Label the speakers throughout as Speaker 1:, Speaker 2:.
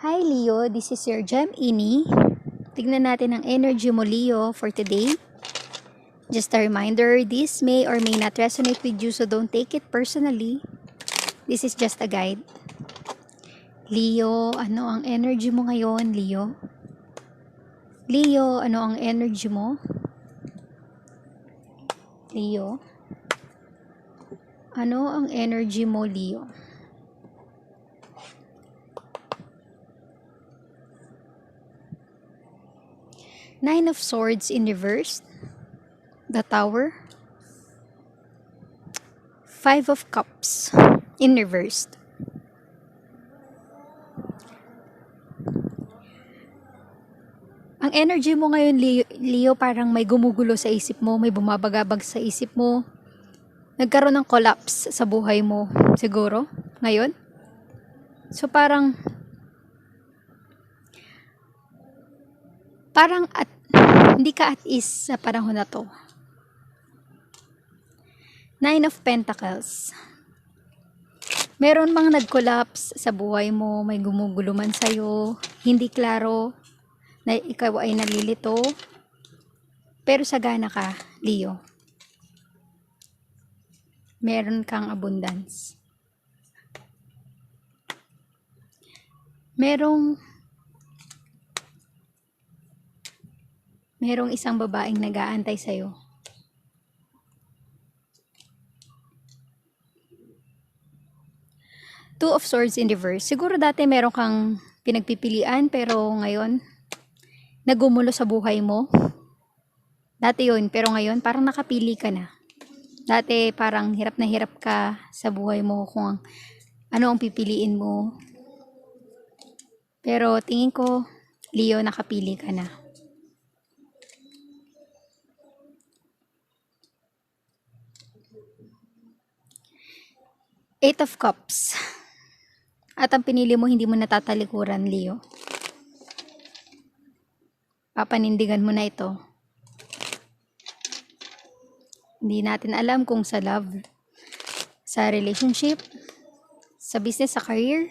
Speaker 1: Hi Leo, this is your Gem Ini. Tignan natin ang energy mo Leo for today. Just a reminder, this may or may not resonate with you, so don't take it personally. This is just a guide. Leo, ano ang energy mo ngayon Leo? Leo, ano ang energy mo? Leo, ano ang energy mo Leo? Nine of Swords in reverse, the Tower, Five of Cups in reverse. Ang energy mo ngayon, Leo, parang may gumugulo sa isip mo, may bumabagabag sa isip mo. Nagkaroon ng collapse sa buhay mo, siguro, ngayon. So parang hindi ka at ease sa panahon na to. Nine of Pentacles. Meron bang nag-collapse sa buhay mo, may gumugulo man sa'yo, hindi klaro, na ikaw ay nalilito, pero sagana ka, Leo. Meron kang abundance. Merong isang babaeng nag-aantay sa'yo. Two of Swords in reverse. Siguro dati meron kang pinagpipilian, pero ngayon, nagumulo sa buhay mo. Dati yun, pero ngayon, parang nakapili ka na. Dati, parang hirap na hirap ka sa buhay mo kung ano ang pipiliin mo. Pero tingin ko, Leo, nakapili ka na. Eight of Cups. At ang pinili mo, hindi mo natatalikuran, Leo. Papanindigan mo na ito. Hindi natin alam kung sa love, sa relationship, sa business, sa career.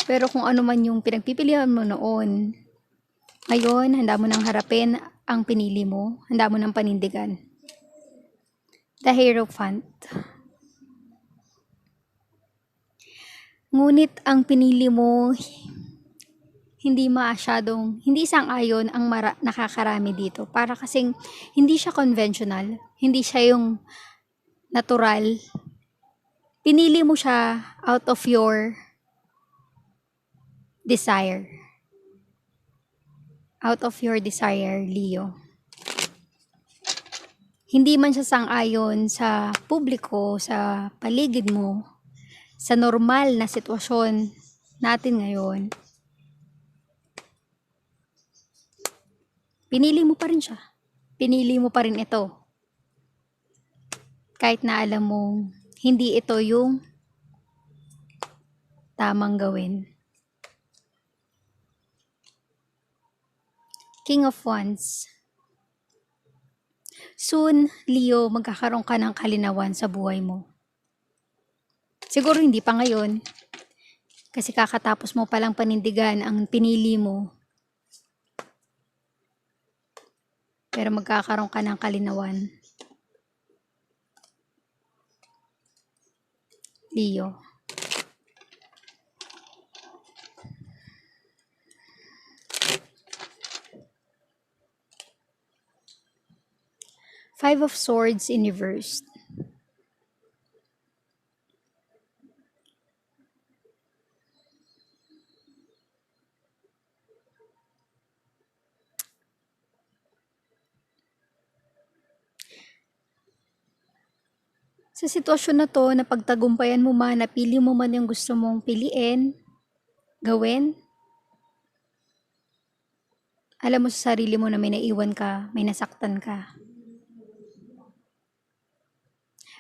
Speaker 1: Pero kung ano man yung pinagpipilian mo noon, ngayon, handa mo nang harapin ang pinili mo. Handa mo nang panindigan. The Hierophant. Ngunit ang pinili mo, hindi sang-ayon ang nakakarami dito. Para kasing hindi siya conventional, hindi siya yung natural. Pinili mo siya out of your desire. Out of your desire, Leo. Hindi man siya sang-ayon sa publiko, sa paligid mo, sa normal na sitwasyon natin ngayon. Pinili mo pa rin siya. Pinili mo pa rin ito. Kahit na alam mo, hindi ito yung tamang gawin. King of Wands. Soon, Leo, magkakaroon ka ng kalinawan sa buhay mo. Siguro hindi pa ngayon. Kasi kakatapos mo palang panindigan ang pinili mo. Pero magkakaroon ka ng kalinawan. Leo. Five of Swords in reverse. Sa sitwasyon na to, na pagtagumpayan mo man, napili mo man yung gusto mong piliin, gawin, alam mo sa sarili mo na may naiwan ka, may nasaktan ka.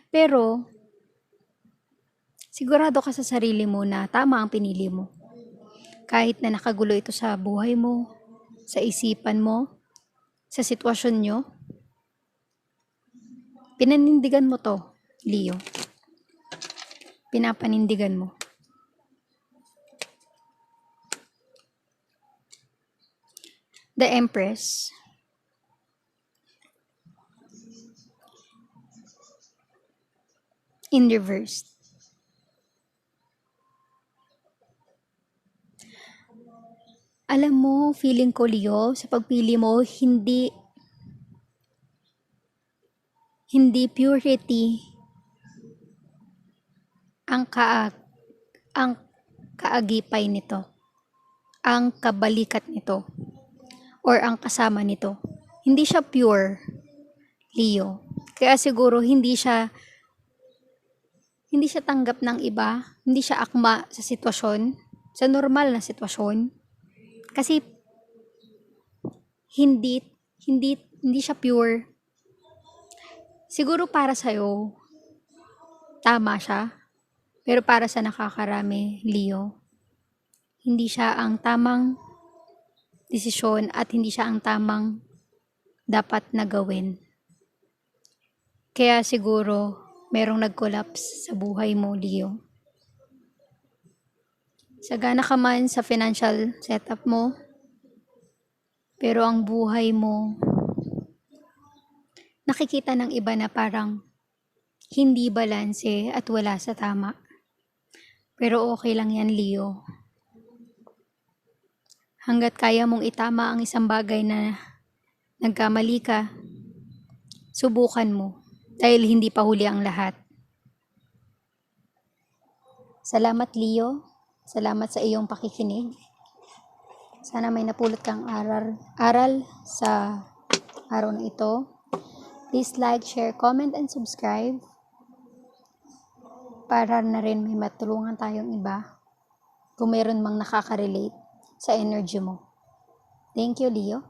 Speaker 1: Pero, sigurado ka sa sarili mo na tama ang pinili mo. Kahit na nakagulo ito sa buhay mo, sa isipan mo, sa sitwasyon nyo, pinanindigan mo to, Leo. Pinapanindigan mo. The Empress. In reverse. Alam mo, feeling ko, Leo, sa pagpili mo, hindi purity ang kaagipay nito, ang kabalikat nito, or ang kasama nito. Hindi siya pure, Leo. Kaya siguro hindi siya tanggap ng iba, hindi siya akma sa sitwasyon, sa normal na sitwasyon. Kasi hindi siya pure. Siguro para sa'yo, tama siya. Pero para sa nakakarami, Leo, hindi siya ang tamang desisyon at hindi siya ang tamang dapat na gawin. Kaya siguro, merong nag-collapse sa buhay mo, Leo. Sagana ka man sa financial setup mo, pero ang buhay mo, nakikita ng iba na parang hindi balanse at wala sa tama. Pero okay lang yan, Leo. Hanggat kaya mong itama ang isang bagay na nagkamali ka, subukan mo dahil hindi pa huli ang lahat. Salamat, Leo. Salamat sa iyong pakikinig. Sana may napulot kang aral sa araw na ito. Please like, share, comment, and subscribe para na rin may matulungan tayong iba kung meron mang nakaka-relate sa energy mo. Thank you, Leo.